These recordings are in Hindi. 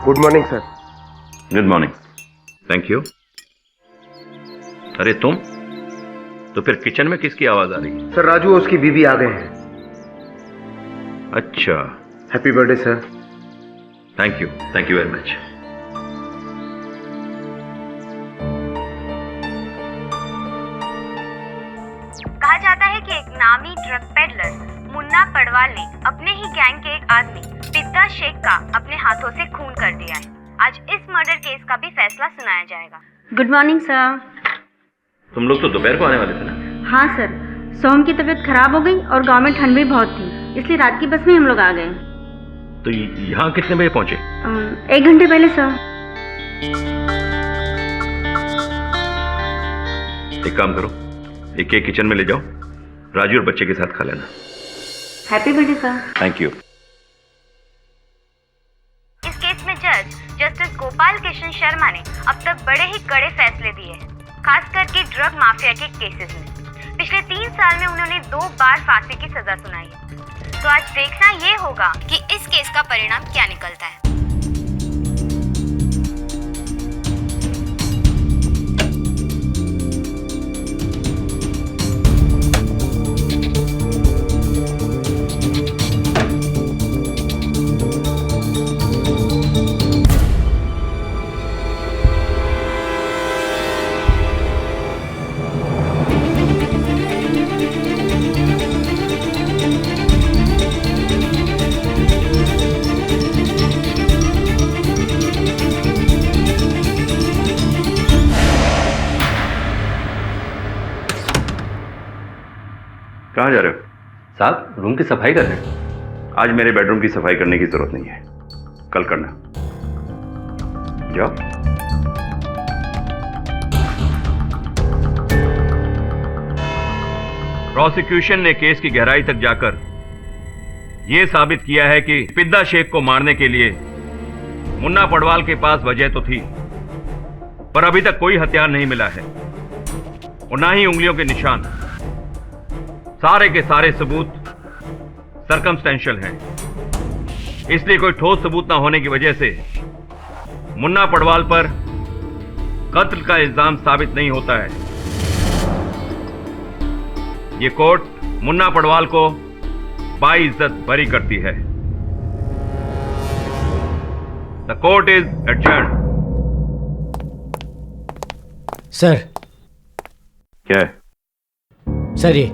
Good morning sir. Good morning. Thank you. अरे तुम तो फिर किचन में किसकी आवाज आ रही है? सर राजू और उसकी बीवी आ गए हैं। अच्छा, happy birthday sir. Thank you very much. कहा जाता है कि एक नामी ड्रग पेडलर मुन्ना पडवाल ने अपने ही गैंग के एक आदमी पिद्दा शेख का अपने हाथों से खून कर दिया है। आज इस मर्डर केस का भी फैसला सुनाया जाएगा। Good morning sir. तुम लोग तो दोपहर को आने वाले थे ना? हाँ सर, सोम की तबीयत खराब हो गई और गांव में ठंड भी बहुत थी, इसलिए रात की बस में हम लोग आ गए। तो यहाँ कितने बजे पहुंचे? 1 घंटे पहले सर। एक काम करो, एक केक किचन में ले जाओ, राजू और बच्चे के साथ खा लेना। Happy birthday sir. Thank you. इस केस में जज जस्टिस गोपाल कृष्ण शर्मा ने अब तक बड़े ही कड़े फैसले दिए हैं, खास करके ड्रग माफिया के केसेस में। पिछले 3 साल में उन्होंने 2 बार फांसी की सजा सुनाई है। तो आज देखना ये होगा कि इस केस का परिणाम क्या निकलता है। कहाँ जा रहे हो? साहब, रूम की सफाई कर रहे हैं। आज मेरे बेडरूम की सफाई करने की जरूरत नहीं है, कल करना। जाओ। प्रोसिक्यूशन ने केस की गहराई तक जाकर यह साबित किया है कि पिद्दा शेख को मारने के लिए मुन्ना पडवाल के पास वजह तो थी, पर अभी तक कोई हथियार नहीं मिला है और ना ही उंगलियों के निशान। सारे के सारे सबूत सर्कमस्टेंशियल हैं, इसलिए कोई ठोस सबूत ना होने की वजह से मुन्ना पडवाल पर कत्ल का इल्जाम साबित नहीं होता है। ये कोर्ट मुन्ना पडवाल को बाइज्जत बरी करती है। The court is adjourned. Sir. क्या है? सर ये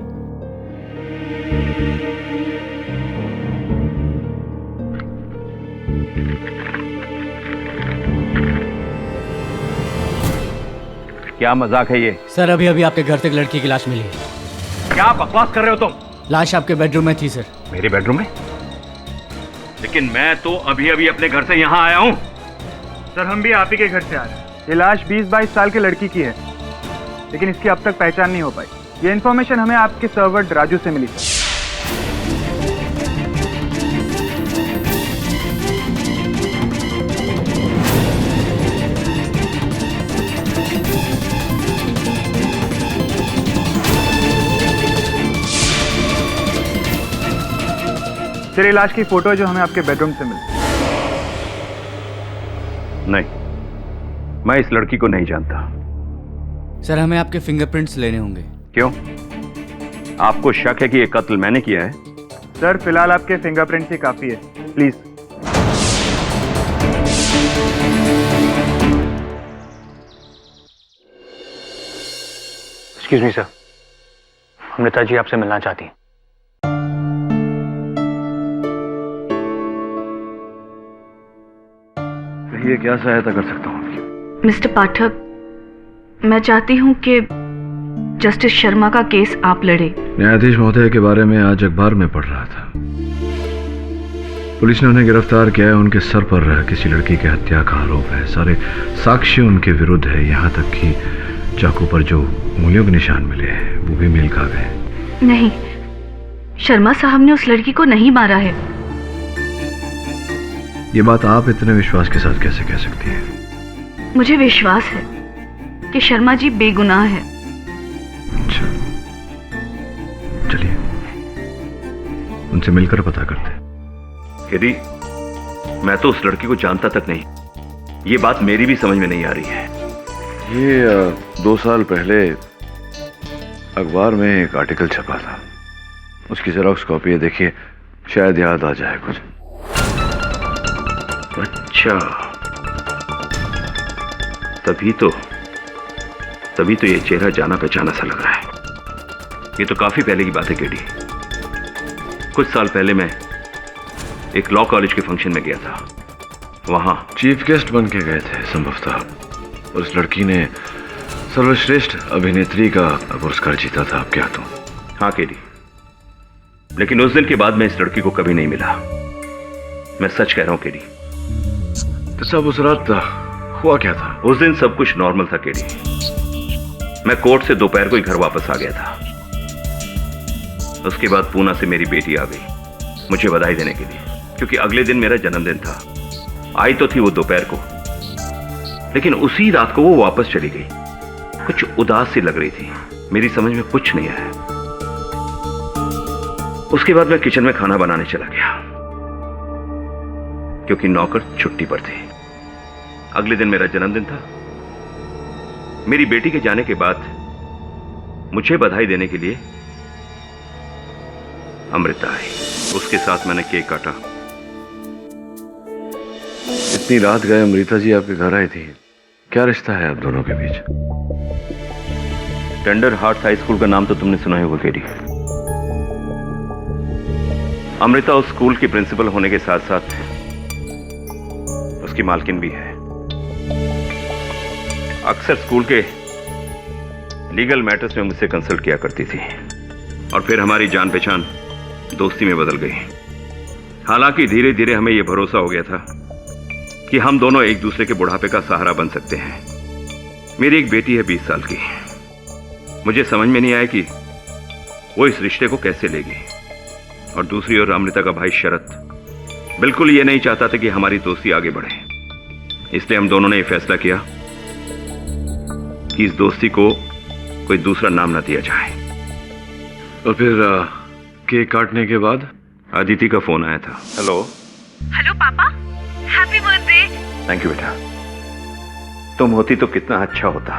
क्या मजाक है ये? सर, अभी अभी आपके घर से एक लड़की की लाश मिली है। क्या बकवास कर रहे हो तुम? लाश आपके बेडरूम में थी सर। मेरे बेडरूम में? लेकिन मैं तो अभी अभी अपने घर से यहाँ आया हूँ। सर हम भी आप ही के घर से आ रहे हैं। ये लाश 20-22 साल की लड़की की है, लेकिन इसकी अब तक पहचान नहीं हो पाई। ये इन्फॉर्मेशन हमें आपके सर्वर राजू से मिली थी। सर ये लाश की फोटो है जो हमें आपके बेडरूम से मिली। नहीं, मैं इस लड़की को नहीं जानता। सर, हमें आपके फिंगरप्रिंट्स लेने होंगे। क्यों? आपको शक है कि यह कत्ल मैंने किया है? सर फिलहाल आपके फिंगरप्रिंट्स ही काफी है, please. Excuse me sir, Amrita ji आपसे मिलना चाहती हैं। ये क्या सहायता कर सकता हूँ आपकी? मिस्टर पाठक, मैं चाहती हूँ कि जस्टिस शर्मा का केस आप लड़े। न्यायाधीश महोदय के बारे में आज अखबार में पढ़ रहा था। पुलिस ने उन्हें गिरफ्तार किया है। उनके सर पर किसी लड़की की हत्या का आरोप है। सारे साक्ष्य उनके विरुद्ध है, यहाँ तक कि चाकू पर जो उंगलियों के निशान मिले हैं वो भी मेल खा गए। नहीं, शर्मा साहब ने उस लड़की को नहीं मारा है। ये बात आप इतने विश्वास के साथ कैसे कह सकती हैं? मुझे विश्वास है कि शर्मा जी बेगुनाह है। अच्छा, चलिए उनसे मिलकर पता करते। यदि मैं तो उस लड़की को जानता तक नहीं, ये बात मेरी भी समझ में नहीं आ रही है। ये 2 साल पहले अखबार में एक आर्टिकल छपा था, उसकी जेरॉक्स कॉपी है, देखिए शायद याद आ जाए कुछ। अच्छा, तभी तो ये चेहरा जाना पहचाना सा लग रहा है। ये तो काफी पहले की बात है केडी। कुछ साल पहले मैं एक लॉ कॉलेज के फंक्शन में गया था। वहां चीफ गेस्ट बन के गए थे संभवतः, और उस लड़की ने सर्वश्रेष्ठ अभिनेत्री का पुरस्कार जीता था आपके हाथों। हाँ केडी, लेकिन उस दिन के बाद मैं इस लड़की को कभी नहीं मिला। मैं सच कह रहा हूं केडी। तो सब उस रात हुआ क्या था? उस दिन सब कुछ नॉर्मल था केडी। मैं कोर्ट से दोपहर को ही घर वापस आ गया था। उसके बाद पूना से मेरी बेटी आ गई मुझे बधाई देने के लिए, क्योंकि अगले दिन मेरा जन्मदिन था। आई तो थी वो दोपहर को, लेकिन उसी रात को वो वापस चली गई। कुछ उदास सी लग रही थी, मेरी समझ में कुछ नहीं आया। उसके बाद मैं किचन में खाना बनाने चला गया, क्योंकि नौकर छुट्टी पर थे। अगले दिन मेरा जन्मदिन था। मेरी बेटी के जाने के बाद मुझे बधाई देने के लिए अमृता आई। उसके साथ मैंने केक काटा। इतनी रात गए अमृता जी आपके घर आई थी, क्या रिश्ता है आप दोनों के बीच? टेंडर हार्ट हाई स्कूल का नाम तो तुमने सुना ही होगा केडी। अमृता उस स्कूल की प्रिंसिपल होने के साथ साथ उसकी मालकिन भी है। अक्सर स्कूल के लीगल मैटर्स में मुझसे कंसल्ट किया करती थी, और फिर हमारी जान पहचान दोस्ती में बदल गई। हालांकि धीरे धीरे हमें यह भरोसा हो गया था कि हम दोनों एक दूसरे के बुढ़ापे का सहारा बन सकते हैं। मेरी एक बेटी है 20 साल की। मुझे समझ में नहीं आया कि वो इस रिश्ते को कैसे लेगी। और दूसरी ओर अमृता का भाई शरत बिल्कुल ये नहीं चाहता था कि हमारी दोस्ती आगे बढ़े। इसलिए हम दोनों ने यह फैसला किया कि इस दोस्ती को कोई दूसरा नाम ना दिया जाए। और फिर केक काटने के बाद अदिति का फोन आया था। हेलो पापा, हैप्पी बर्थडे। थैंक यू बेटा, तुम होती तो कितना अच्छा होता।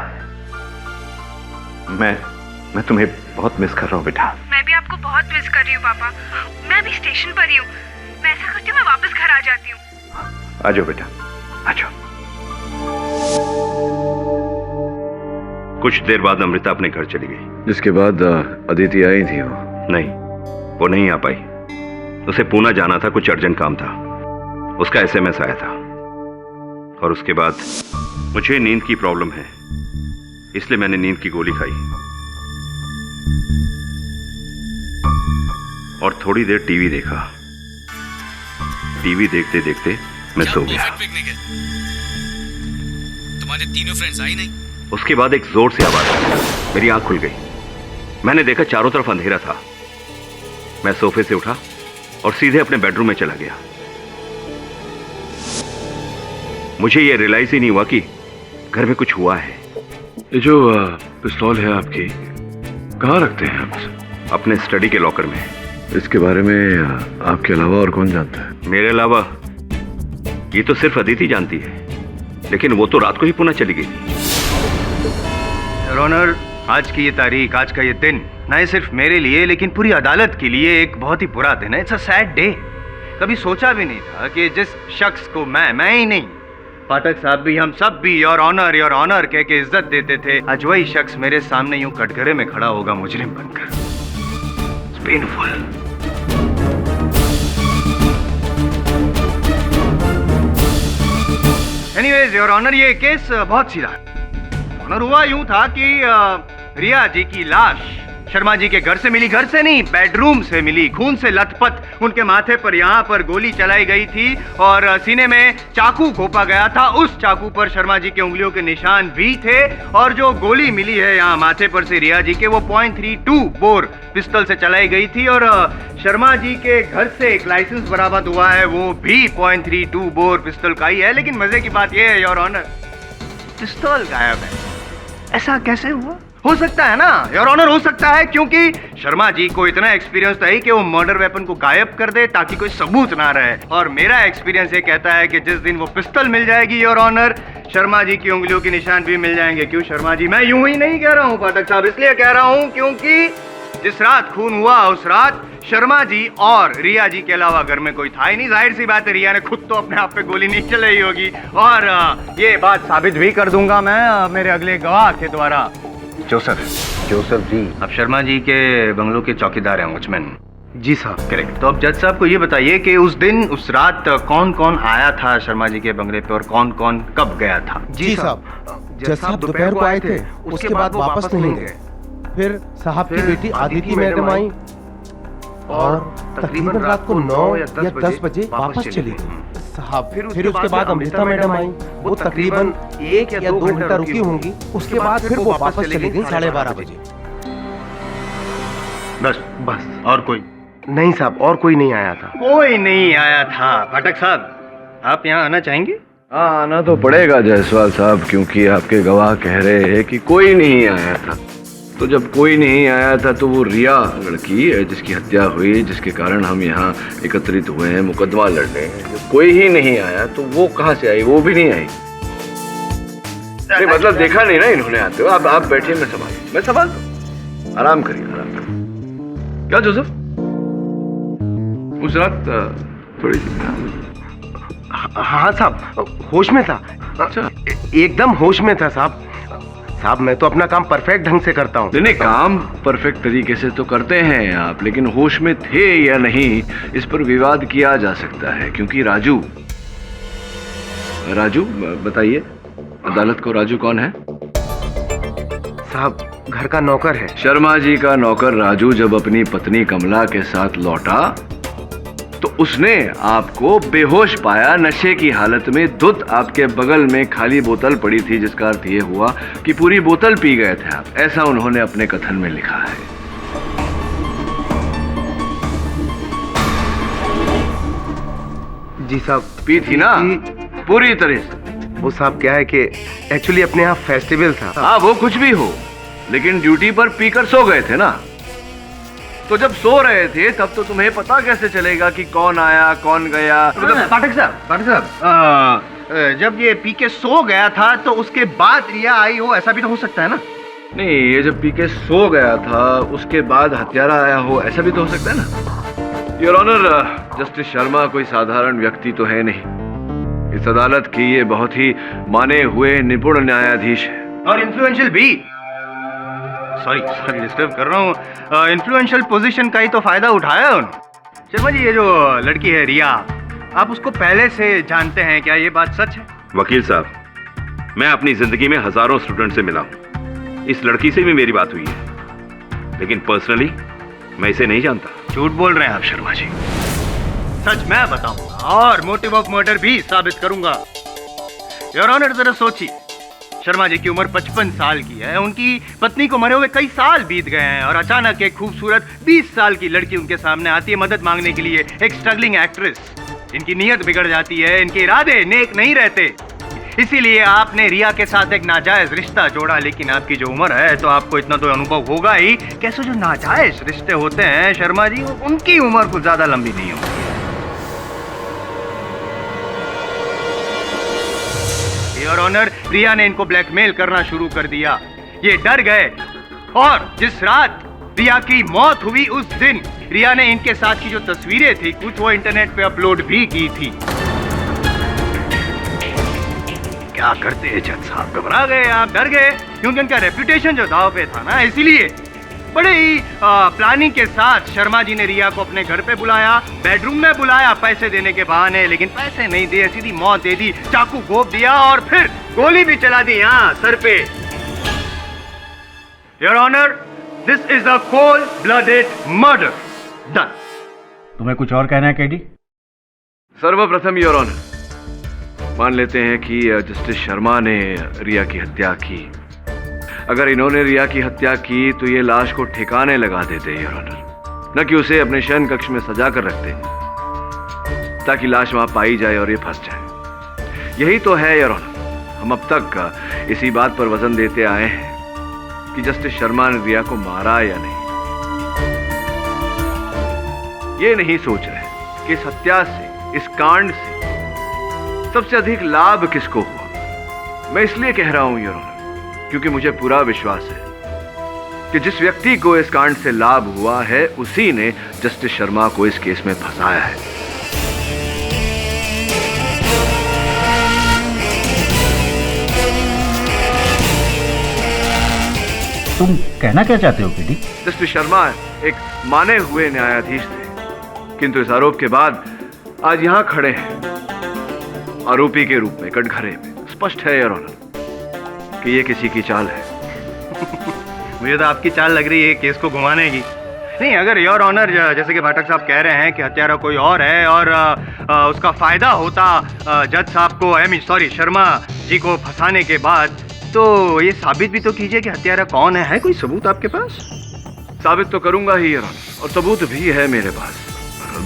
मैं तुम्हें बहुत मिस कर रहा हूँ बेटा। मैं भी आपको बहुत मिस कर रही हूँ पापा। मैं अभी स्टेशन पर ही हूँ। मैं ऐसा करती हूँ, मैं वापस घर आ जाती हूँ। आ जाओ बेटा, आ जाओ। कुछ देर बाद अमृता अपने घर चली गई। जिसके बाद अदिति आई थी वो? नहीं, वो नहीं आ पाई। उसे पूना जाना था, कुछ अर्जेंट काम था। उसका एसएमएस आया था। और उसके बाद मुझे नींद की प्रॉब्लम है, इसलिए मैंने नींद की गोली खाई और थोड़ी देर टीवी देखा। टीवी देखते देखते मैं सो गया। तुम्हारे तीनों फ्रेंड्स आई नहीं? उसके बाद एक जोर से आवाज आई। मेरी आंख खुल गई। मैंने देखा चारों तरफ अंधेरा था। मैं सोफे से उठा और सीधे अपने बेडरूम में चला गया। मुझे यह रियलाइज ही नहीं हुआ कि घर में कुछ हुआ है। ये जो पिस्तौल है आपकी, कहाँ रखते हैं आप? अपने स्टडी के लॉकर में। इसके बारे में आपके अलावा और कौन जानता है? मेरे अलावा ये तो सिर्फ अदिति जानती है, लेकिन वो तो रात को ही पुणे चली गई थी। योर ऑनर, आज की ये तारीख, आज का ये दिन न सिर्फ मेरे लिए लेकिन पूरी अदालत के लिए एक बहुत ही बुरा दिन है। It's a sad day. कभी सोचा भी नहीं था कि जिस शख्स को मैं ही नहीं, पाठक साहब भी, हम सब भी योर ऑनर कह के इज्जत देते थे, आज वही शख्स मेरे सामने यूं कटघरे में खड़ा होगा मुजरिम बनकर। It's painful. Anyways your honour, ये केस बहुत सीधा है। ऑनर, हुआ यूं था कि रिया जी की लाश शर्मा जी के घर से मिली। घर से नहीं, बेडरूम से मिली, खून से लथपथ। उनके माथे पर यहाँ पर गोली चलाई गई थी और सीने में चाकू घोंपा गया था। उस चाकू पर शर्मा जी के उंगलियों के निशान भी थे। और जो गोली मिली है यहाँ माथे पर से रिया जी के, वो .32 बोर पिस्तौल से चलाई गई थी। और शर्मा जी के घर से एक लाइसेंस बरामद हुआ है, वो भी .32 बोर पिस्तौल का ही है। लेकिन मजे की बात यह है योर ऑनर, पिस्तौल गायब है। ऐसा कैसे हुआ? हो सकता है ना योर ऑनर, हो सकता है, क्योंकि शर्मा जी को इतना एक्सपीरियंस था कि वो मर्डर वेपन को गायब कर दे ताकि कोई सबूत ना रहे। और मेरा एक्सपीरियंस ये कहता है कि जिस दिन वो पिस्टल मिल जाएगी योर ऑनर, शर्मा जी की उंगलियों के निशान भी मिल जाएंगे। क्यों शर्मा जी? मैं यूं ही नहीं कह रहा हूँ पाठक साहब, इसलिए कह रहा हूँ क्योंकि जिस रात खून हुआ उस रात शर्मा जी और रिया जी के अलावा घर में कोई था ही नहीं। जाहिर सी बात है रिया ने खुद तो अपने आप पे गोली नहीं चलाई होगी, और ये बात साबित भी कर दूंगा मैं मेरे अगले गवाह के द्वारा। जोसेफ जी, अब शर्मा जी के बंगलों के चौकीदार हैं, वॉचमैन। जी साहब, करेक्ट। तो अब जज साहब को ये बताइए कि उस दिन उस रात कौन कौन आया था शर्मा जी के बंगले पे और कौन कौन कब गया था? जी साहब, जज साहब दोपहर को आए थे, उसके बाद वापस नहीं गए। फिर साहब की बेटी आदिति मैडम आई और तकरीबन रात को 9 या 10 बजे वापस चली गई साहब। फिर उसके बाद अमृता मैडम आई, वो तकरीबन 1 या 2 घंटा रुकी होंगी। उसके बाद फिर वो वापस चली गई 12:30 बजे। बस और कोई नहीं साहब? और कोई नहीं आया था? कोई नहीं आया था। पाठक साहब, आप यहाँ आना चाहेंगे? हाँ, आना तो पड़ेगा जायसवाल साहब, क्योंकि आपके गवाह कह रहे हैं कि कोई नहीं आया था। तो जब कोई नहीं आया था तो वो रिया लड़की जिसकी हत्या हुई, जिसके कारण हम यहाँ एकत्रित हुए हैं मुकदमा लड़ने, जब कोई ही नहीं आया तो वो कहाँ से आई? वो भी नहीं आई। नहीं, मतलब देखा नहीं ना इन्होंने आते हो। आप बैठिए, मैं संभाल दूं। आराम करिए, आराम करिए। क्या जोसेफ, उस रात थोड़ी हाँ साहब, होश में था। अच्छा, एकदम होश में था साहब। साहब मैं तो अपना काम परफेक्ट ढंग से करता हूँ। नहीं, काम परफेक्ट तरीके से तो करते हैं आप, लेकिन होश में थे या नहीं इस पर विवाद किया जा सकता है। क्योंकि राजू बताइए, अदालत को राजू कौन है? साहब घर का नौकर है। शर्मा जी का नौकर राजू जब अपनी पत्नी कमला के साथ लौटा तो उसने आपको बेहोश पाया, नशे की हालत में, धुत आपके बगल में खाली बोतल पड़ी थी, जिसका अर्थ यह हुआ कि पूरी बोतल पी गए थे आप। ऐसा उन्होंने अपने कथन में लिखा है। जी साहब, पी थी ना पूरी तरह से? वो साहब क्या है कि एक्चुअली अपने यहाँ फेस्टिवल था। हाँ, वो कुछ भी हो, लेकिन ड्यूटी पर पीकर सो गए थे ना। तो जब सो रहे थे तब तो तुम्हें पता कैसे चलेगा कि कौन आया कौन गया? पाठक साहब, जब ये पी के सो गया था तो उसके बाद रिया आई हो, ऐसा भी तो हो सकता है ना? नहीं, ये जब पी के सो गया था उसके बाद हत्यारा आया हो, ऐसा भी तो हो सकता है ना। योर ऑनर, जस्टिस शर्मा कोई साधारण व्यक्ति तो है नहीं। इस अदालत की ये बहुत ही माने हुए निपुण न्यायाधीश है और इन्फ्लुएंशियल भी। सॉरी डिस्टर्ब कर रहा हूँ। इन्फ्लुएंशियल पोजीशन का ही तो फायदा उठाया उन्होंने। शर्मा जी, ये जो लड़की है रिया, आप उसको पहले से जानते हैं क्या? ये बात सच है? वकील साहब, मैं अपनी जिंदगी में हजारों स्टूडेंट से मिला हूं। इस लड़की से भी मेरी बात हुई है, लेकिन पर्सनली मैं इसे नहीं जानता। झूठ बोल रहे हैं आप शर्मा जी। सच मैं बताऊंगा और मोटिव ऑफ मर्डर भी साबित करूंगा। योर ऑनर, जरा सोचिए, शर्मा जी की उम्र 55 साल की है, उनकी पत्नी को मरे हुए कई साल बीत गए हैं, और अचानक एक खूबसूरत 20 साल की लड़की उनके सामने आती है मदद मांगने के लिए, एक स्ट्रगलिंग एक्ट्रेस। इनकी नीयत बिगड़ जाती है, इनके इरादे नेक नहीं रहते, इसीलिए आपने रिया के साथ एक नाजायज रिश्ता जोड़ा। लेकिन आपकी जो उम्र है तो आपको इतना तो अनुभव होगा ही, कैसे जो नाजायज रिश्ते होते हैं शर्मा जी, उनकी उम्र कुछ ज्यादा लंबी नहीं होती। योर ऑनर, रिया ने इनको ब्लैकमेल करना शुरू कर दिया। ये डर गए और जिस रात रिया की मौत हुई उस दिन रिया ने इनके साथ की जो तस्वीरें थी कुछ वो इंटरनेट पे अपलोड भी की थी। क्या करते हैं जज साहब? घबरा गए आप, डर गए, क्योंकि उनका रेपुटेशन जो दांव पे था ना, इसीलिए बड़े ही प्लानिंग के साथ शर्मा जी ने रिया को अपने घर पे बुलाया, बेडरूम में बुलाया पैसे देने के बहाने, लेकिन पैसे नहीं दिए, सीधी मौत दे दी, चाकू घोंप दिया और फिर गोली भी चला दी यहाँ सर पे। Your honour, this is a cold blooded murder done. तुम्हें कुछ और कहना है केडी? सर्वप्रथम योर ऑनर, मान लेते हैं कि जस्टिस शर्मा ने रिया की हत्या की। अगर इन्होंने रिया की हत्या की तो ये लाश को ठिकाने लगा देते योर ऑनर, न कि उसे अपने शयन कक्ष में सजा कर रखते ताकि लाश वहां पाई जाए और ये फंस जाए। यही तो है योर ऑनर, हम अब तक इसी बात पर वजन देते आए हैं कि जस्टिस शर्मा ने रिया को मारा या नहीं। ये नहीं सोच रहे कि इस हत्या से, इस कांड से सबसे अधिक लाभ किसको हुआ। मैं इसलिए कह रहा हूं योर ऑनर, क्योंकि मुझे पूरा विश्वास है कि जिस व्यक्ति को इस कांड से लाभ हुआ है उसी ने जस्टिस शर्मा को इस केस में फंसाया है। तुम कहना क्या चाहते हो पीडी? जस्टिस शर्मा एक माने हुए न्यायाधीश थे, किंतु इस आरोप के बाद आज यहां खड़े हैं आरोपी के रूप में कटघरे में। स्पष्ट है योर ऑनर कि ये किसी की चाल है। मुझे तो आपकी चाल लग रही है केस को घुमाने की। नहीं, अगर योर ऑनर जैसे कि पाठक साहब कह रहे हैं कि हत्यारा कोई और है और उसका फायदा होता जज साहब को, शर्मा जी को फंसाने के बाद, तो ये साबित भी तो कीजिए कि हत्यारा कौन है कोई सबूत आपके पास? साबित तो करूंगा ही योर ऑनर, और सबूत भी है मेरे पास।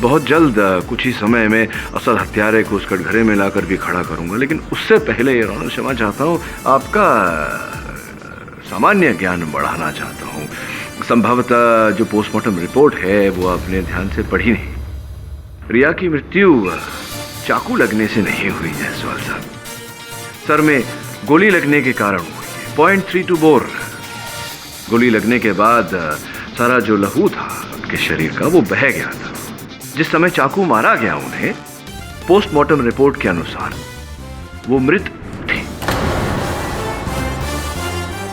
बहुत जल्द कुछ ही समय में असल हत्यारे को उस कटघरे में लाकर भी खड़ा करूंगा। लेकिन उससे पहले योर ऑनर क्षमा चाहता हूं, आपका सामान्य ज्ञान बढ़ाना चाहता हूं। संभवतः जो पोस्टमार्टम रिपोर्ट है वो आपने ध्यान से पढ़ी नहीं। रिया की मृत्यु चाकू लगने से नहीं हुई जायसवाल साहब, सर में गोली लगने के कारण हुई है। .32 बोर। गोली लगने के बाद सारा जो लहू था उनके शरीर का वो बह गया था। जिस समय चाकू मारा गया उन्हें, पोस्टमार्टम रिपोर्ट के अनुसार वो मृत थी।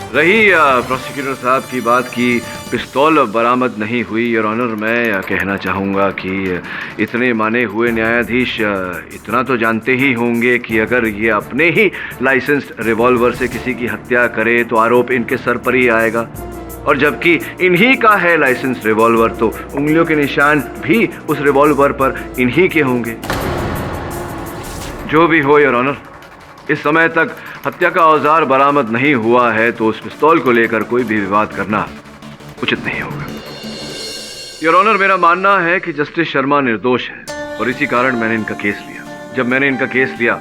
रही प्रोसिक्यूटर साहब की बात की पिस्तौल बरामद नहीं हुई, योर ऑनर, मैं कहना चाहूंगा कि इतने माने हुए न्यायाधीश इतना तो जानते ही होंगे कि अगर ये अपने ही लाइसेंस्ड रिवॉल्वर से किसी की हत्या करे तो आरोप इनके सर पर ही आएगा, और जबकि इन्हीं का है लाइसेंस रिवॉल्वर तो उंगलियों के निशान भी उस रिवॉल्वर पर इन्हीं के होंगे। जो भी हो योर ऑनर, इस समय तक हत्या का औजार बरामद नहीं हुआ है तो उस पिस्तौल को लेकर कोई भी विवाद करना उचित नहीं होगा। योर ऑनर, मेरा मानना है कि जस्टिस शर्मा निर्दोष है और इसी कारण मैंने इनका केस लिया। जब मैंने इनका केस लिया,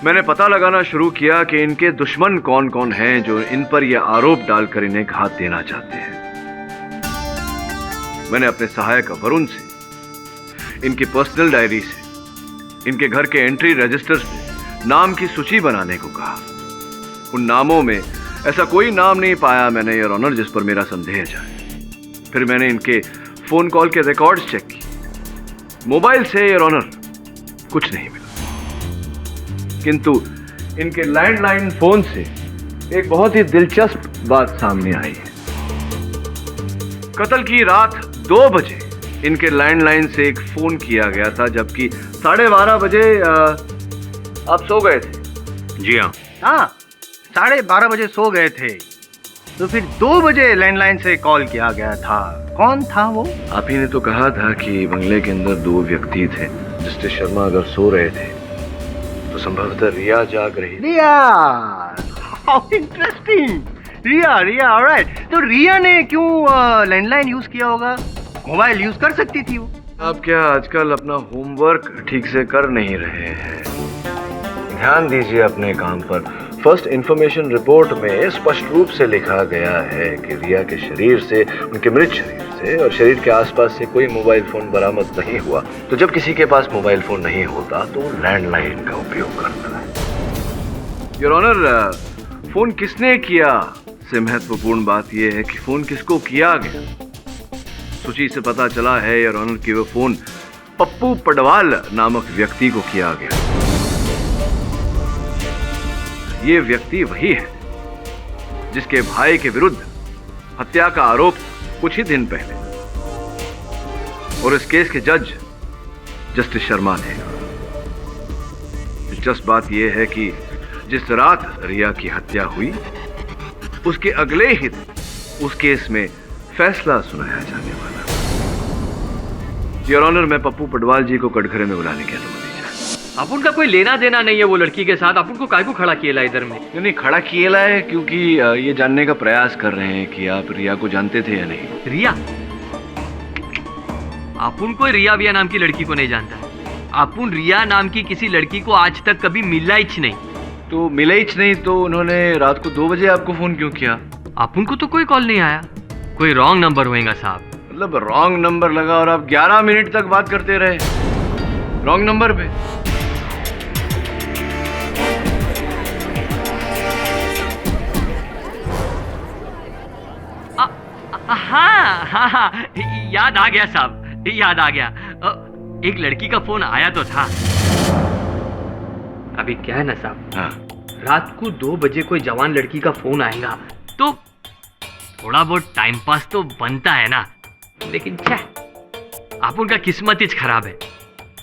मैंने पता लगाना शुरू किया कि इनके दुश्मन कौन कौन हैं जो इन पर यह आरोप डालकर इन्हें घात देना चाहते हैं। मैंने अपने सहायक वरुण से, इनकी पर्सनल डायरी से, इनके घर के एंट्री रजिस्टर से नाम की सूची बनाने को कहा। उन नामों में ऐसा कोई नाम नहीं पाया मैंने योर ऑनर जिस पर मेरा संदेह जाए। फिर मैंने इनके फोन कॉल के रिकॉर्ड्स चेक किए। मोबाइल से योर ऑनर कुछ नहीं मिला, किंतु इनके लैंडलाइन फोन से एक बहुत ही दिलचस्प बात सामने आई है। कत्ल की रात 2 बजे इनके लैंडलाइन से एक फोन किया गया था, जबकि 12:30 बजे आप सो गए थे। जी हाँ। हाँ, 12:30 बजे सो गए थे, तो फिर 2 बजे लैंडलाइन से कॉल किया गया था। कौन था वो? आप ही ने तो कहा था कि बंगले के अंदर 2 व्यक्ति थे। जस्टिस शर्मा अगर सो रहे थे तो संभवतः रिया जाग रही। Riya, how interesting. Riya, alright. तो रिया ने क्यों लैंडलाइन यूज किया होगा? मोबाइल यूज कर सकती थी वो। आप क्या आजकल अपना होमवर्क ठीक से कर नहीं रहे हैं? ध्यान दीजिए अपने काम पर। फर्स्ट इंफॉर्मेशन रिपोर्ट में स्पष्ट रूप से लिखा गया है कि रिया के शरीर से, उनके मृत शरीर से और शरीर के आसपास से कोई मोबाइल फोन बरामद नहीं हुआ। तो जब किसी के पास मोबाइल फोन नहीं होता तो लैंडलाइन का उपयोग करता है। योर ऑनर, फोन किसने किया से महत्वपूर्ण बात यह है कि फोन किसको किया गया। सूची से पता चला है योर ऑनर कि वो फोन पप्पू पडवाल नामक व्यक्ति को किया गया। ये व्यक्ति वही है जिसके भाई के विरुद्ध हत्या का आरोप कुछ ही दिन पहले, और इस केस के जज जस्टिस शर्मा थे। दिलचस्प बात यह है कि जिस रात रिया की हत्या हुई उसके अगले ही दिन उस केस में फैसला सुनाया जाने वाला। योर ऑनर, मैं पप्पू पडवाल जी को कटघरे में बुलाने की अनुमति। आप उनका कोई लेना देना नहीं है वो लड़की के साथ, आप उनको काय को खड़ा किया इधर में? नहीं, खड़ा किया है क्योंकि ये जानने का प्रयास कर रहे हैं कि आप रिया को जानते थे या नहीं। रिया? आप उनको रिया विया नाम की लड़की को नहीं जानता है। आप उन रिया नाम की किसी लड़की को आज तक कभी मिला ही नहीं। तो मिला ही नहीं तो उन्होंने रात को 2 बजे आपको फोन क्यों किया? अपन को तो कोई कॉल नहीं आया। कोई रॉन्ग नंबर होएगा साहब। मतलब रॉन्ग नंबर लगा और आप 11 मिनट तक बात करते रहे रॉन्ग नंबर पे। हाँ हाँ हाँ, याद आ गया साहब, याद आ गया। एक लड़की का फोन आया तो था। अभी क्या है ना साहब, हाँ। रात को 2 बजे कोई जवान लड़की का फोन आएगा तो थोड़ा बहुत टाइम पास तो बनता है ना। लेकिन क्या, अपन का किस्मत ही खराब है।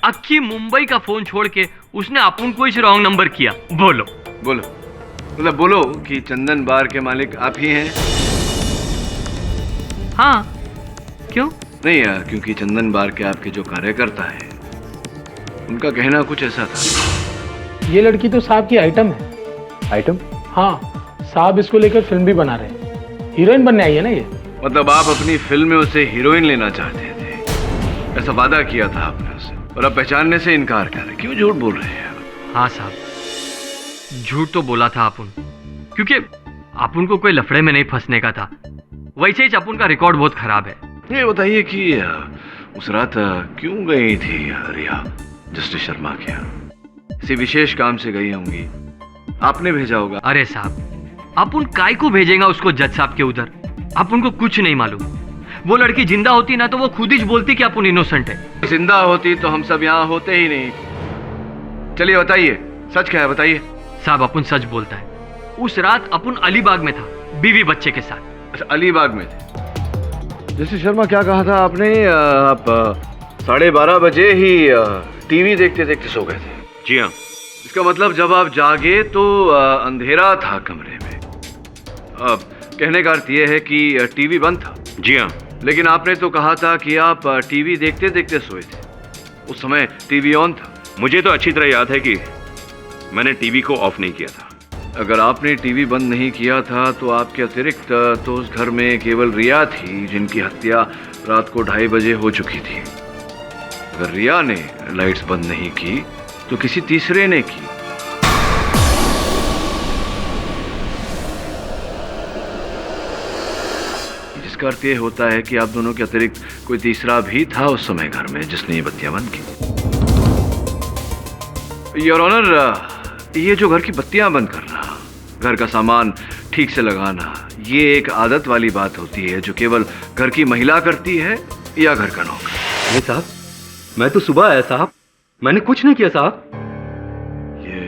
अक्की मुंबई का फोन छोड़ के उसने अपन को इस रॉन्ग नंबर किया। बोलो बोलो, मतलब बोलो कि चंदन बार के मालिक आप ही हैं। हाँ, क्यों? नहीं यार, क्योंकि चंदन बार के आपके जो कार्यकर्ता है उनका कहना कुछ ऐसा था। ये लड़की तो साहब की आइटम है। आइटम? हाँ, साहब इसको लेकर फिल्म भी बना रहे हैं। हीरोइन बनने आई है ना ये। मतलब आप अपनी फिल्म में उसे हीरोइन लेना चाहते थे, ऐसा वादा किया था आपने उसे, और अब पहचानने से इनकार कर रहे। क्यों झूठ बोल रहे हैं? हाँ साहब, झूठ तो बोला था अपन, क्योंकि अपन को कोई लफड़े में नहीं फंसने का था। वैसे ही अपन का रिकॉर्ड बहुत खराब है। ये बताइए कि उस रात क्यों गई थी रिया जस्टिस शर्मा के यहाँ? किसी विशेष काम से गई होंगी, आपने भेजा होगा। अरे साहब, अपन काय को भेजेगा उसको जज साहब के उधर? अपन को कुछ नहीं मालूम। वो लड़की जिंदा होती ना तो वो खुद ही बोलती कि अपन इनोसेंट है। जिंदा होती तो हम सब यहाँ होते ही नहीं। चलिए बताइए, सच क्या है, बताइए। साहब, अपन सच बोलता है। उस रात अपन अलीबाग में था, बीवी बच्चे के साथ। अच्छा, अलीबाग में थे। जस्टिस शर्मा, क्या कहा था आपने? आप 12:30 बजे ही टीवी देखते देखते सो गए थे? जी हाँ। इसका मतलब जब आप जागे तो अंधेरा था कमरे में। कहने का अर्थ यह है कि टीवी बंद था? जी हाँ। लेकिन आपने तो कहा था कि आप टीवी देखते देखते सोए थे। उस समय टीवी ऑन था। मुझे तो अच्छी तरह याद है कि मैंने टीवी को ऑफ नहीं किया था। अगर आपने टीवी बंद नहीं किया था तो आपके अतिरिक्त तो उस घर में केवल रिया थी, जिनकी हत्या रात को 2:30 बजे हो चुकी थी। अगर रिया ने लाइट्स बंद नहीं की तो किसी तीसरे ने की। जिसका अर्थ यह होता है कि आप दोनों के अतिरिक्त कोई तीसरा भी था उस समय घर में जिसने ये बत्तियां बंद की। योर ऑनर, ये जो घर की बत्तियां बंद करना, घर का सामान ठीक से लगाना, ये एक आदत वाली बात होती है जो केवल घर की महिला करती है या घर का नौकर? नहीं साहब, मैं तो सुबह आया साहब, मैंने कुछ नहीं किया साहब। ये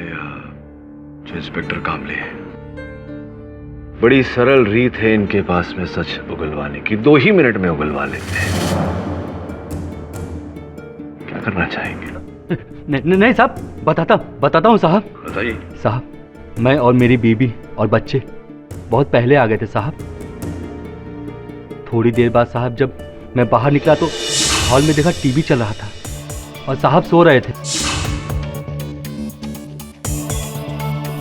जो इंस्पेक्टर कामले है, बड़ी सरल रीत है इनके पास में सच उगलवाने की। 2 ही मिनट में उगलवा लेते हैं। क्या करना चाहेंगे? नहीं साहब, बताता हूँ साहब। बताइए। साहब, मैं और मेरी बीबी और बच्चे बहुत पहले आ गए थे साहब। थोड़ी देर बाद साहब जब मैं बाहर निकला तो हॉल में देखा टीवी चल रहा था और साहब सो रहे थे।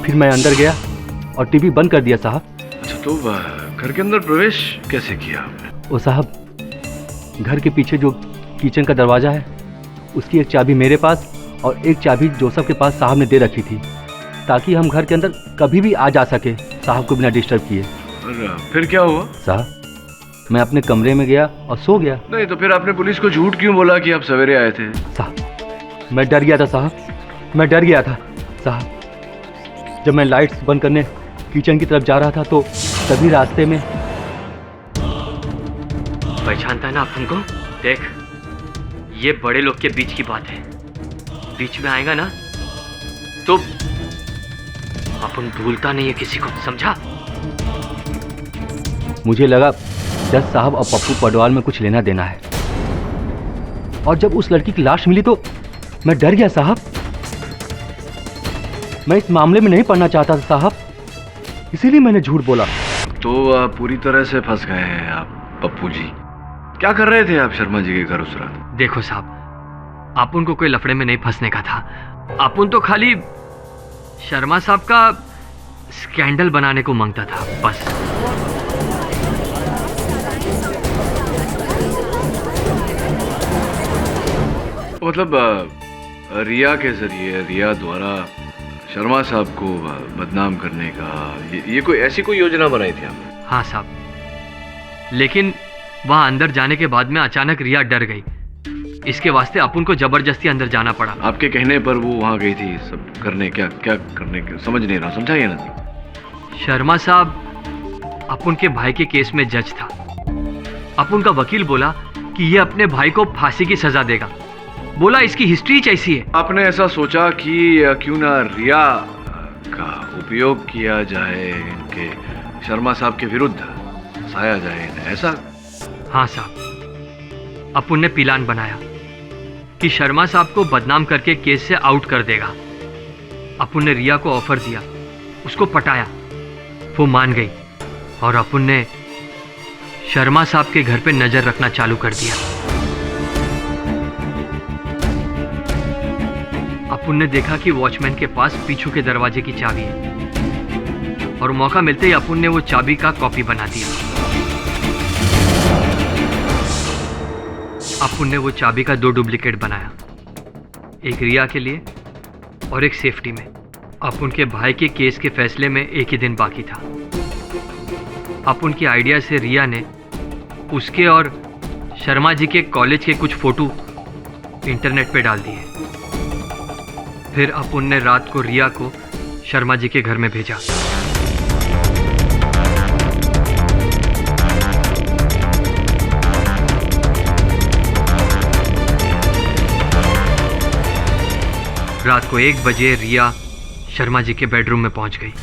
फिर मैं अंदर गया और टीवी बंद कर दिया साहब। अच्छा, तो घर के अंदर प्रवेश कैसे किया आपने? वो साहब, घर के पीछे जो किचन का दरवाजा है उसकी एक चाबी मेरे पास और एक चाबी जोसेफ के पास साहब ने दे रखी थी, ताकि हम घर के अंदर कभी भी आ जा सके साहब को बिना डिस्टर्ब किए। और फिर क्या हुआ? साहब, मैं अपने कमरे में गया और सो गया। नहीं तो फिर आपने पुलिस को झूठ क्यों बोला कि आप सवेरे आए थे? साहब, मैं डर गया था साहब, मैं डर गया था साहब। जब मैं लाइट्स बंद करने किचन की तरफ जा रहा था तो तभी रास्ते में। पहचानता है ना अपन को? देख, ये बड़े लोग के बीच की बात है। बीच में आएगा ना तो अपन भूलता नहीं है किसी को, समझा? मुझे लगा जज साहब और पप्पू पडवाल में कुछ लेना देना है, और जब उस लड़की की लाश मिली तो मैं डर गया साहब। मैं इस मामले में नहीं पड़ना चाहता था साहब, इसीलिए मैंने झूठ बोला। तो पूरी तरह से फंस गए हैं आप पप्पू जी। क्या कर रहे थे आप शर्मा जी के घर उस रात? देखो साहब, अपन को कोई लफड़े में नहीं फंसने का था। अपन तो खाली शर्मा साहब का स्कैंडल बनाने को मांगता था, बस। मतलब रिया के जरिए, रिया द्वारा शर्मा साहब को बदनाम करने का ये कोई ऐसी कोई योजना बनाई थी आपने? हाँ साहब, लेकिन वहां अंदर जाने के बाद में अचानक रिया डर गई। इसके वास्ते अपुन को जबरदस्ती अंदर जाना पड़ा। आपके कहने पर वो वहां गई थी सब करने? क्या क्या करने के समझ नहीं रहा, समझाइए ना। शर्मा साहब अपुन के भाई के केस में जज था। अपुन का वकील बोला कि ये अपने भाई को फांसी की सजा देगा। बोला इसकी हिस्ट्री ऐसी है। आपने ऐसा सोचा कि क्यों ना रिया का उपयोग किया जाए, इनके शर्मा साहब के विरुद्ध साया जाए इन्हें, ऐसा? हाँ साहब, अपुन ने प्लान बनाया कि शर्मा साहब को बदनाम करके केस से आउट कर देगा। अपुन ने रिया को ऑफर दिया, उसको पटाया, वो मान गई और अपुन ने शर्मा साहब के घर पे नजर रखना चालू कर दिया। अपुन ने देखा कि वॉचमैन के पास पीछू के दरवाजे की चाबी है और मौका मिलते ही अपुन ने वो चाबी का कॉपी बना दिया। अपुन ने वो चाबी का 2 डुप्लीकेट बनाया, एक रिया के लिए और एक सेफ्टी में। अपुन के भाई के केस के फैसले में एक ही दिन बाकी था। अपुन की आइडिया से रिया ने उसके और शर्मा जी के कॉलेज के कुछ फोटो इंटरनेट पे डाल दिए। फिर अपुन ने रात को रिया को शर्मा जी के घर में भेजा। रात को 1 बजे रिया शर्मा जी के बेडरूम में पहुंच गई।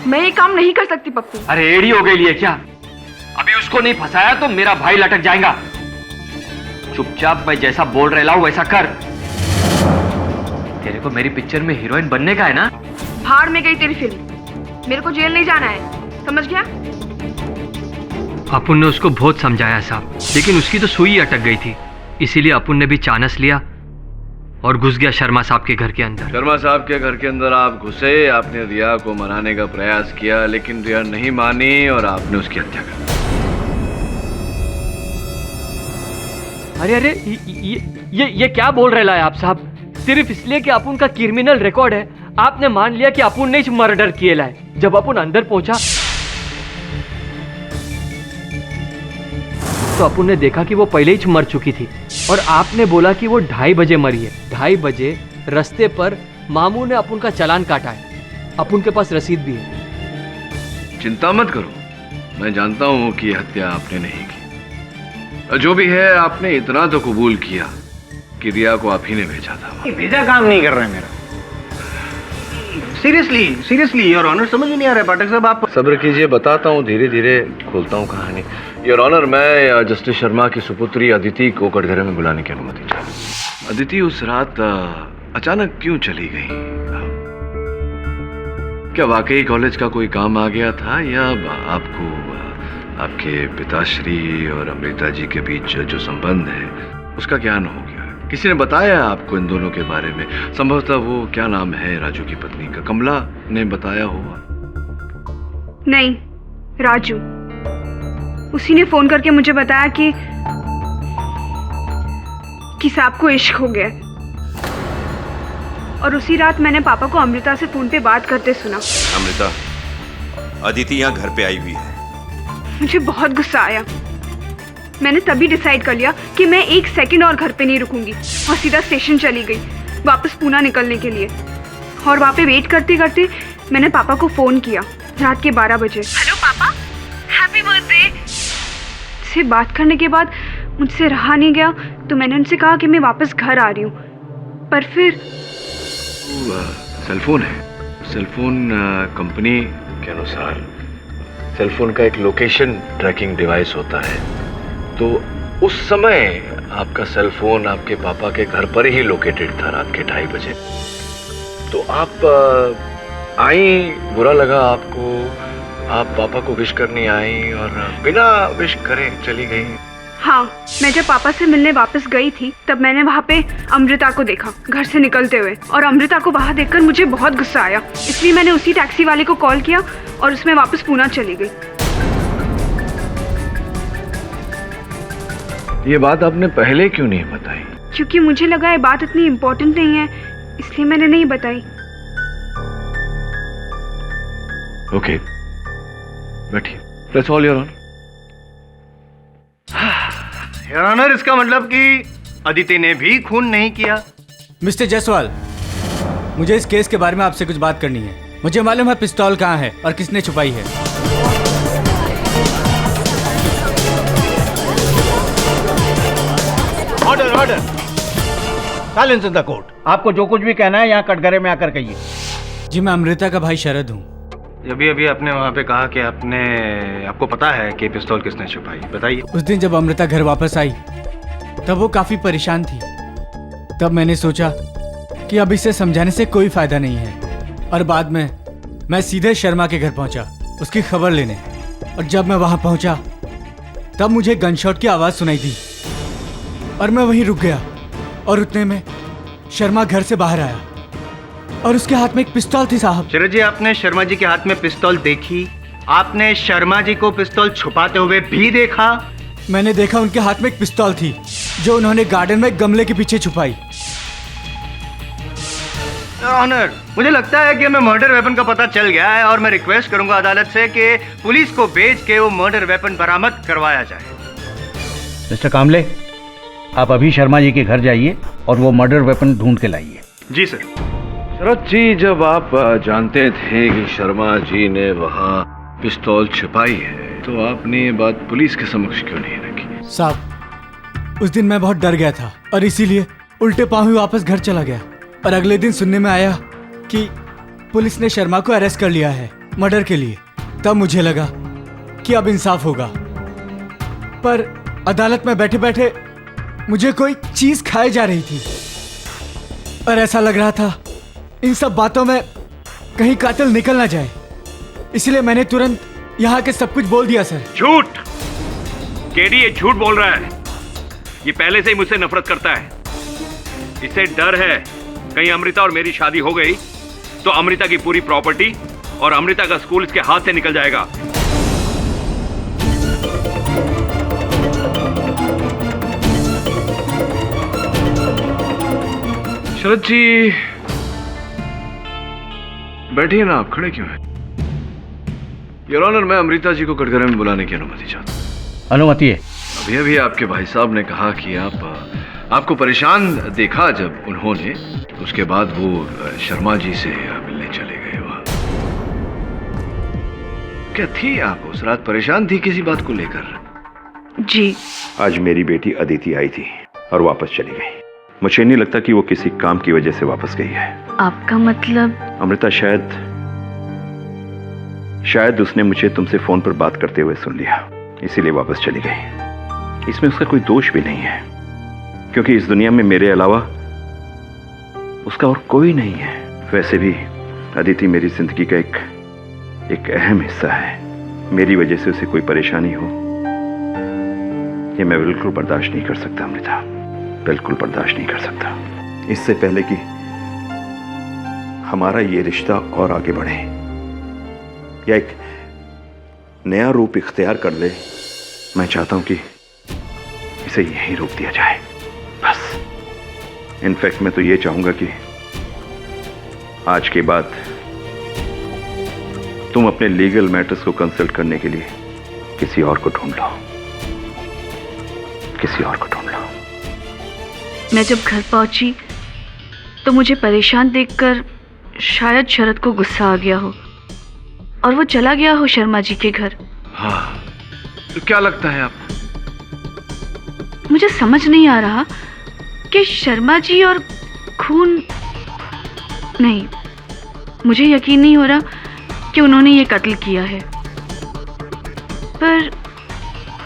मैं ये काम नहीं कर सकती पप्पू। अरे एड़ी हो गई लिए क्या? अभी उसको नहीं फंसाया तो मेरा भाई लटक जाएगा। चुपचाप मैं जैसा बोल रहा हूं वैसा कर। तेरे को मेरी पिक्चर में हीरोइन बनने का है ना? भाड़ में गई तेरी फिल्म, मेरे को जेल नहीं जाना है, समझ गया? अपुन ने उसको बहुत समझाया साहब, लेकिन उसकी तो सुई अटक गई थी। इसीलिए अपुन ने भी चानस लिया और घुस गया शर्मा साहब के घर के अंदर। शर्मा साहब के घर के अंदर आप घुसे, आपने रिया को मनाने का प्रयास किया, लेकिन रिया नहीं मानी और आपने उसकी हत्या कर दी। अरे अरे ये क्या बोल रहे हैं आप साहब? सिर्फ इसलिए कि अपुन का क्रिमिनल रिकॉर्ड है आपने मान लिया कि अपुन ने इस मर्डर किए लाए। जब अपुन अंदर पहुंचा तो अपुन ने देखा कि वो पहले ही मर चुकी थी और आपने बोला कि वो 2:30 बजे मरी है। 2:30 बजे रास्ते पर मामू ने अपुन का चालान काटा है, अपुन के पास रसीद भी है। चिंता मत करो, मैं जानता हूं कि हत्या आपने नहीं की। जो भी है, आपने इतना तो कबूल किया कि रिया को आप ही ने भेजा था। भेजा काम नहीं कर रहे हैं मेरा। सीरियसली योर ऑनर, समझ में नहीं आ रहा है पाठक साहब। आप सब्र कीजिए, बताता हूँ, धीरे धीरे खोलता हूँ कहानी। योर ऑनर, मैं जस्टिस शर्मा की सुपुत्री अदिति को कटघरे में बुलाने की अनुमति चाहूँ। अदिति उस रात अचानक क्यों चली गई? क्या वाकई कॉलेज का कोई काम आ गया था या आपको आपके पिताश्री और अमृता जी के बीच जो संबंध है उसका ज्ञान हो गया? किसी ने बताया आपको इन दोनों के बारे में? संभवतः वो क्या नाम है राजू की पत्नी का, कमला ने बताया होगा। नहीं, राजू। उसी ने फोन करके मुझे बताया कि साहब को इश्क हो गया। और उसी रात मैंने पापा को अमृता से फोन पे बात करते सुना। अमृता, अदिति यहाँ घर पे आई हुई है। मुझे बहुत गुस्सा आया। मैंने तभी डिसाइड कर लिया कि मैं 1 सेकंड और घर पे नहीं रुकूंगी और सीधा स्टेशन चली गई वापस पूना निकलने के लिए। और वहाँ पे वेट करते करते मैंने पापा को फोन किया रात के 12 बजे। हेलो पापा, हैप्पी बर्थडे। से बात करने के बाद मुझसे रहा नहीं गया तो मैंने उनसे कहा कि मैं वापस घर आ रही हूँ। पर फिर सेलफोन है, सेलफोन कंपनी के अनुसार सेलफोन का एक लोकेशन ट्रैकिंग डिवाइस होता है। तो उस समय आपका सेलफोन आपके पापा के घर पर ही लोकेटेड था रात के 2:30 बजे। तो आप आई, बुरा लगा आपको, आप पापा को विश करने आई और बिना विश करे चली गई। हाँ, मैं जब पापा से मिलने वापस गई थी तब मैंने वहाँ पे अमृता को देखा घर से निकलते हुए। और अमृता को वहाँ देखकर मुझे बहुत गुस्सा आया, इसलिए मैंने उसी टैक्सी वाले को कॉल किया और उसमें वापस पूना चली गई। ये बात आपने पहले क्यों नहीं बताई? क्योंकि मुझे लगा ये बात इतनी इम्पोर्टेंट नहीं है, इसलिए मैंने नहीं बताई। ओके, बैठिए। That's all your honour. Your honour, इसका मतलब कि अदिति ने भी खून नहीं किया। मिस्टर जायसवाल, मुझे इस केस के बारे में आपसे कुछ बात करनी है। मुझे मालूम है पिस्तौल कहाँ है और किसने छुपाई है। Order order, silence in the court. आपको जो कुछ भी कहना है यहाँ कटघरे में आकर कहिए। जी, मैं अमृता का भाई शरद हूँ। अभी आपने वहाँ पे कहा कि आपको पता है कि पिस्तौल किसने छुपाई, बताइए। उस दिन जब अमृता घर वापस आई तब वो काफी परेशान थी। तब मैंने सोचा कि अब इसे समझाने से कोई फायदा नहीं है, और बाद में मैं सीधे शर्मा के घर पहुंचा उसकी खबर लेने। और जब मैं वहां पहुंचा तब मुझे गनशॉट की आवाज सुनाई दी और मैं वहीं रुक गया। और उतने में शर्मा घर से बाहर आया और उसके हाथ में एक पिस्तौल थी। साहब शरद जी, आपने शर्मा जी के हाथ में पिस्तौल देखी? आपने शर्मा जी को पिस्तौल छुपाते हुए भी देखा? मैंने देखा उनके हाथ में एक पिस्तौल थी जो उन्होंने गार्डन में गमले के पीछे छुपाई। ऑनर, मुझे लगता है कि हमें मर्डर वेपन का पता चल गया है और मैं रिक्वेस्ट करूंगा अदालत से कि पुलिस को भेज के वो मर्डर वेपन बरामद करवाया जाए। मिस्टर कामले, आप अभी शर्मा जी के घर जाइए और वो मर्डर वेपन ढूंढ के लाइए। जी सर। शरद जी, जब आप जानते थे कि शर्मा जी ने वहाँ पिस्तौल छुपाई है तो आपने ये बात पुलिस के समक्ष क्यों नहीं रखी? साहब, उस दिन मैं बहुत डर गया था और इसीलिए उल्टे पांव ही वापस घर चला गया। और अगले दिन सुनने में आया कि पुलिस ने शर्मा को अरेस्ट कर लिया है मर्डर के लिए। तब मुझे लगा कि अब इंसाफ होगा, पर अदालत में बैठे बैठे मुझे कोई चीज खाई जा रही थी और ऐसा लग रहा था इन सब बातों में कहीं कातिल निकल ना जाए। इसलिए मैंने तुरंत यहाँ के सब कुछ बोल दिया। सर, झूठ! केडी ये झूठ बोल रहा है। ये पहले से ही मुझसे नफरत करता है। इसे डर है कहीं अमृता और मेरी शादी हो गई तो अमृता की पूरी प्रॉपर्टी और अमृता का स्कूल इसके हाथ से निकल जाएगा। शरद जी, बैठिए ना, आप खड़े क्यों हैं? योर ऑनर, मैं अमृता जी को कटघरे में बुलाने की अनुमति चाहता हूं। अनुमति है। अभी अभी आपके भाई साहब ने कहा कि आपको परेशान देखा जब उन्होंने, उसके बाद वो शर्मा जी से मिलने चले गए। वहां क्या थी आप उस रात? परेशान थी किसी बात को लेकर? जी। आज मेरी बेटी अदिति आई थी और वापस चली गई। मुझे नहीं लगता कि वो किसी काम की वजह से वापस गई है। आपका मतलब? अमृता, शायद उसने मुझे तुमसे फोन पर बात करते हुए सुन लिया, इसीलिए वापस चली गई। इसमें उसका कोई दोष भी नहीं है, क्योंकि इस दुनिया में मेरे अलावा उसका और कोई नहीं है। वैसे भी अदिति मेरी जिंदगी का एक अहम हिस्सा है। मेरी वजह से उसे कोई परेशानी हो, ये मैं बिल्कुल बर्दाश्त नहीं कर सकता अमृता, बिल्कुल बर्दाश्त नहीं कर सकता। इससे पहले कि हमारा ये रिश्ता और आगे बढ़े या एक नया रूप इख्तियार कर ले, मैं चाहता हूं कि इसे यहीं रोक दिया जाए, बस। इनफैक्ट मैं तो ये चाहूंगा कि आज के बाद तुम अपने लीगल मैटर्स को कंसल्ट करने के लिए किसी और को ढूंढ लो, किसी और को ढूंढ लो। मैं जब घर पहुंची तो मुझे परेशान देखकर शायद शरद को गुस्सा आ गया हो और वो चला गया हो शर्मा जी के घर। हाँ, तो क्या लगता है आपको? मुझे समझ नहीं आ रहा कि शर्मा जी और खून नहीं, मुझे यकीन नहीं हो रहा कि उन्होंने ये कत्ल किया है। पर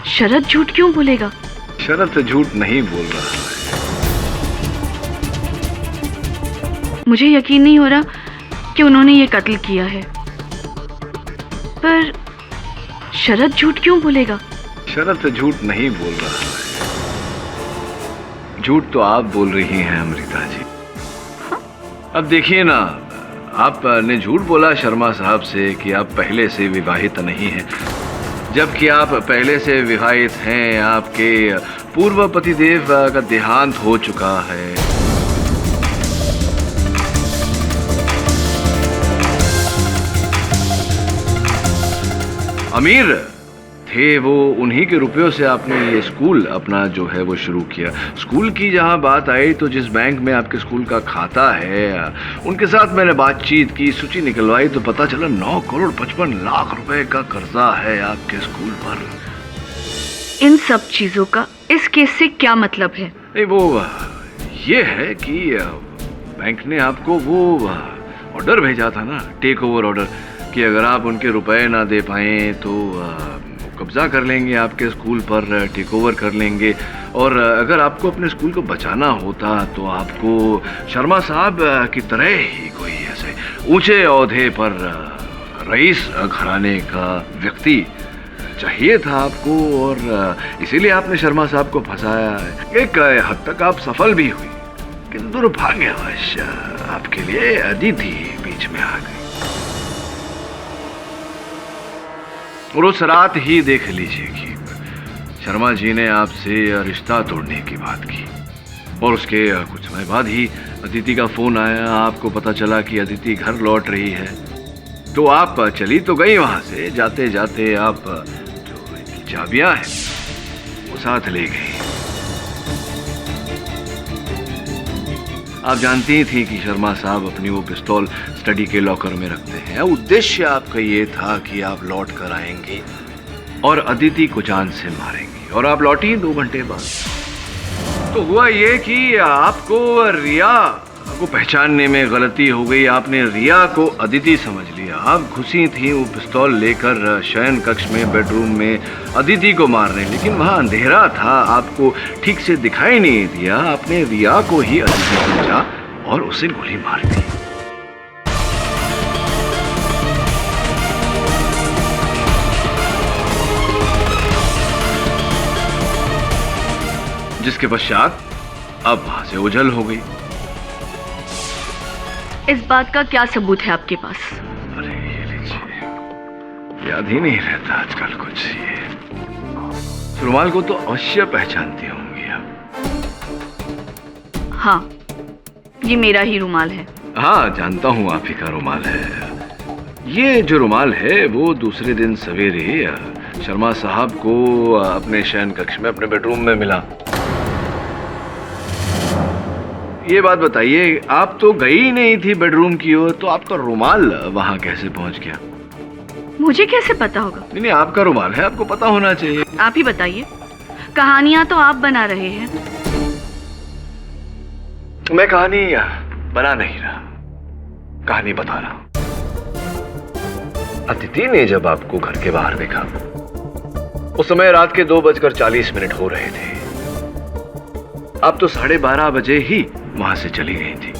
शरद झूठ क्यों बोलेगा? शरद झूठ नहीं बोल रहा है। मुझे यकीन नहीं हो रहा कि उन्होंने ये कत्ल किया है। पर शरद झूठ क्यों बोलेगा? शरद झूठ नहीं बोल रहा है। झूठ तो आप बोल रही हैं अमृता जी। हाँ? अब देखिए ना, आपने झूठ बोला शर्मा साहब से कि आप पहले से विवाहित नहीं हैं, जबकि आप पहले से विवाहित हैं, आपके पूर्व पतिदेव का देहांत हो चुका है। अमीर थे वो, उन्हीं के रुपयों से आपने ये स्कूल अपना जो है वो शुरू किया। स्कूल की जहां बात आई तो जिस बैंक में आपके स्कूल का खाता है उनके साथ मैंने बातचीत की, सूची निकलवाई तो पता चला 9 करोड़ 55 लाख रुपए का कर्जा है आपके स्कूल पर। इन सब चीजों का इस केस से क्या मतलब है? नहीं, वो ये है कि बैंक ने आपको वो ऑर्डर भेजा था ना, टेक ओवर ऑर्डर, कि अगर आप उनके रुपए ना दे पाए तो कब्जा कर लेंगे आपके स्कूल पर, टेक ओवर कर लेंगे। और अगर आपको अपने स्कूल को बचाना होता तो आपको शर्मा साहब की तरह ही कोई ऐसे ऊंचे ओहदे पर रईस घराने का व्यक्ति चाहिए था आपको, और इसीलिए आपने शर्मा साहब को फंसाया। एक हद तक आप सफल भी हुई, लेकिन दुर्भाग्यवश आपके लिए अदिति बीच में आ गई। और उस रात ही देख लीजिए कि शर्मा जी ने आपसे रिश्ता तोड़ने की बात की, और उसके कुछ समय बाद ही अदिति का फोन आया। आपको पता चला कि अदिति घर लौट रही है, तो आप चली तो गई वहां से, जाते जाते आप जो चाबियां हैं वो साथ ले गई। आप जानती थी कि शर्मा साहब अपनी वो पिस्तौल स्टडी के लॉकर में रखते हैं। उद्देश्य आपका ये था कि आप लौट कर आएंगे और अदिति को जान से मारेंगे, और आप लौटी 2 घंटे बाद। तो हुआ ये कि आपको रिया को पहचानने में गलती हो गई। आपने रिया को अदिति समझ लिया। आप घुसी थी वो पिस्तौल लेकर शयन कक्ष में, बेडरूम में अदिति को मारने, लेकिन वहां अंधेरा था, आपको ठीक से दिखाई नहीं दिया। आपने रिया को ही अदिति समझा और उसे गोली मार दी। जिसके पश्चात अब वहां से ओझल हो गई। इस बात का क्या सबूत है आपके पास? अरे ये लीजिए, याद ही नहीं रहता आजकल कुछ। ये रुमाल को तो अवश्य पहचानती होंगी आप। हाँ, ये मेरा ही रुमाल है। हाँ, जानता हूँ आप ही का रुमाल है। ये जो रुमाल है वो दूसरे दिन सवेरे शर्मा साहब को अपने शयन कक्ष में, अपने बेडरूम में मिला। ये बात बताइए, आप तो गई नहीं थी बेडरूम की ओर, तो आपका रुमाल वहां कैसे पहुंच गया? मुझे कैसे पता होगा? नहीं, आपका रुमाल है, आपको पता होना चाहिए। आप ही बताइए, कहानियां तो आप बना रहे हैं। मैं कहानी बना नहीं रहा, कहानी बता रहा। अदिति ने जब आपको घर के बाहर देखा, उस समय रात के 2:40 हो रहे थे। आप तो 12:30 बजे ही वहां से चली गई थी,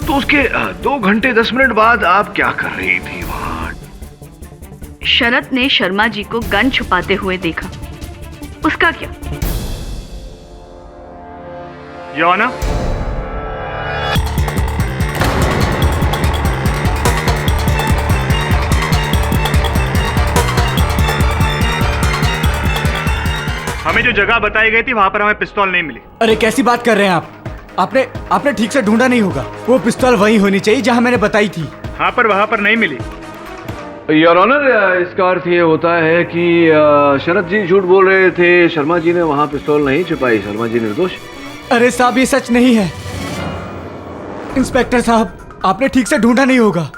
तो उसके 2 घंटे 10 मिनट बाद आप क्या कर रही थी वहां? शरद ने शर्मा जी को गन छुपाते हुए देखा, उसका क्या? योर ऑनर, हमें जो जगह बताई गई थी वहां पर हमें पिस्तौल नहीं मिली। अरे कैसी बात कर रहे हैं आप? आपने ठीक से ढूंढा नहीं होगा। वो पिस्तौल वहीं होनी चाहिए जहां मैंने बताई थी। हाँ, पर वहां पर नहीं मिली। योर ऑनर, इसका अर्थ ये होता है कि शरद जी झूठ बोल रहे थे। शर्मा जी ने वहां पिस्तौल नहीं छुपाई। शर्मा जी निर्दोष। अरे साहब, ये सच नहीं है। इंस्पेक्टर साहब, आपने ठीक से ढूंढा नहीं होगा।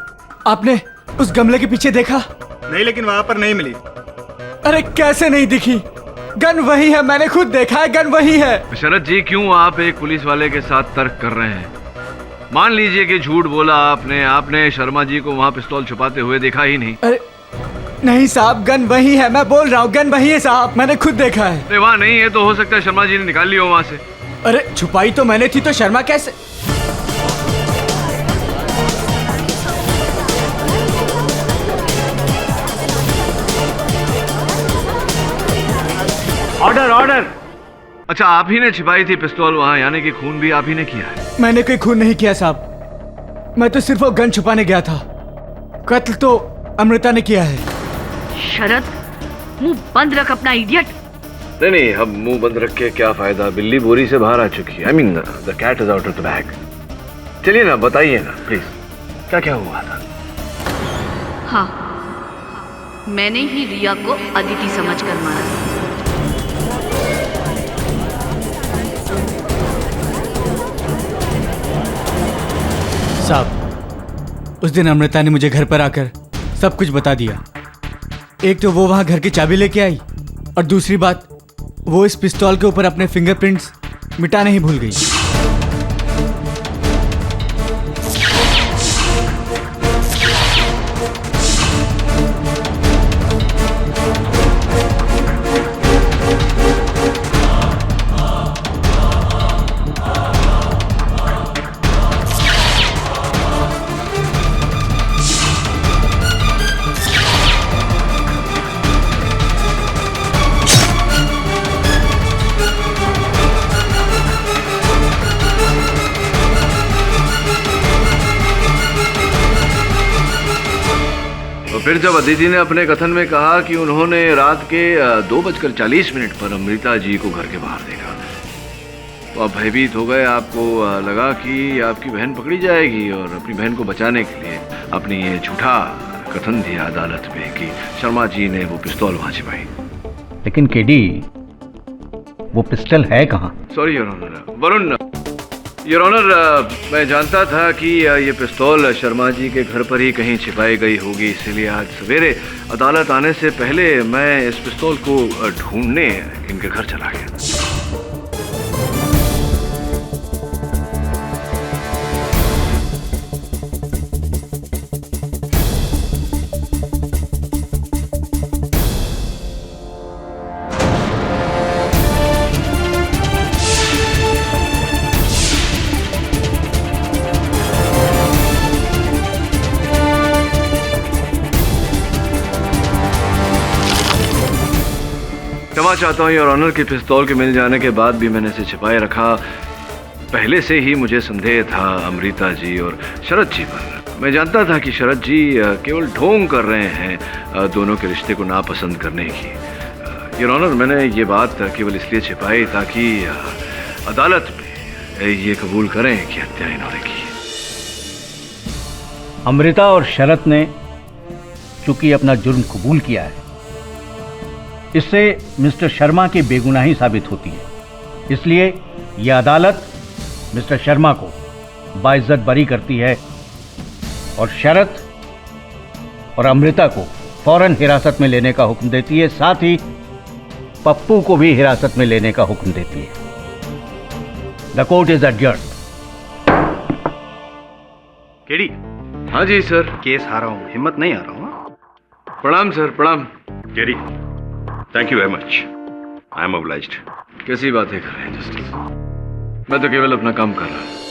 आपने उस गमले के पीछे देखा? नहीं, लेकिन वहां पर नहीं मिली। अरे कैसे नहीं दिखी? गन वही है, मैंने खुद देखा है, गन वही है। शरद जी, क्यों आप एक पुलिस वाले के साथ तर्क कर रहे हैं? मान लीजिए कि झूठ बोला आपने शर्मा जी को वहां पिस्तौल छुपाते हुए देखा ही नहीं। अरे नहीं साहब, गन वही है, मैं बोल रहा हूँ, गन वही है साहब, मैंने खुद देखा है। अरे वहां नहीं है तो हो सकता है शर्मा जी ने निकाल ली हो वहां से। अरे छुपाई तो मैंने थी, तो शर्मा कैसे? Order, order. अच्छा, आप ही ने छिपाई थी पिस्तौल वहां, यानी कि खून भी आप ही ने किया है? मैंने कोई खून नहीं किया साहब, मैं तो सिर्फ वो गन छुपाने गया था। कत्ल तो अमृता ने किया है। शरद, मुंह बंद रख अपना इडियट। नहीं, अब मुंह बंद रख के क्या फायदा, बिल्ली बोरी से बाहर आ चुकी है। I mean the cat is out of the bag. चलिए ना, बताइए ना प्लीज, क्या क्या हुआ था? हाँ, मैंने ही रिया को अदिति समझकर मारा। साहब, उस दिन अमृता ने मुझे घर पर आकर सब कुछ बता दिया। एक तो वो वहां घर की चाबी लेके आई, और दूसरी बात, वो इस पिस्तौल के ऊपर अपने फिंगरप्रिंट्स मिटाने ही भूल गई। फिर जब अदिति ने अपने कथन में कहा कि उन्होंने रात के 2:40 पर अमृता जी को घर के बाहर देखा, तो आप भयभीत हो गए। आपको लगा कि आपकी बहन पकड़ी जाएगी और अपनी बहन को बचाने के लिए अपनी ये झूठा कथन दिया अदालत में कि शर्मा जी ने वो पिस्तौल वहां छिपाई। लेकिन केडी, वो पिस्टल है कहाँ? Sorry your honour, Varun, your honour, मैं जानता था कि ये पिस्तौल शर्मा जी के घर पर ही कहीं छिपाई गई होगी, इसीलिए आज सवेरे अदालत आने से पहले मैं इस पिस्तौल को ढूंढने इनके घर चला गया। क्षमा चाहता हूँ योर ऑनर कि पिस्तौल के मिल जाने के बाद भी मैंने इसे छिपाए रखा। पहले से ही मुझे संदेह था अमृता जी और शरद जी पर। मैं जानता था कि शरद जी केवल ढोंग कर रहे हैं दोनों के रिश्ते को नापसंद करने की। योर ऑनर, मैंने ये बात केवल इसलिए छिपाई ताकि अदालत में ये कबूल करें कि हत्या इन्होंने की। अमृता और शरद ने चूंकि अपना जुर्म कबूल किया है, इससे मिस्टर शर्मा की बेगुनाही साबित होती है। इसलिए यह अदालत मिस्टर शर्मा को बाइज्जत बरी करती है और शरद और अमृता को फौरन हिरासत में लेने का हुक्म देती है, साथ ही पप्पू को भी हिरासत में लेने का हुक्म देती है। The court is adjourned. KD. हाँ जी सर। केस हारा हूँ, हिम्मत नहीं आ रहा हूँ। प्रणाम सर, प्रणाम। KD, thank you very much, I am obliged. कैसी बातें कर रहे हैं जस्टिस, मैं तो केवल अपना काम कर रहा हूँ।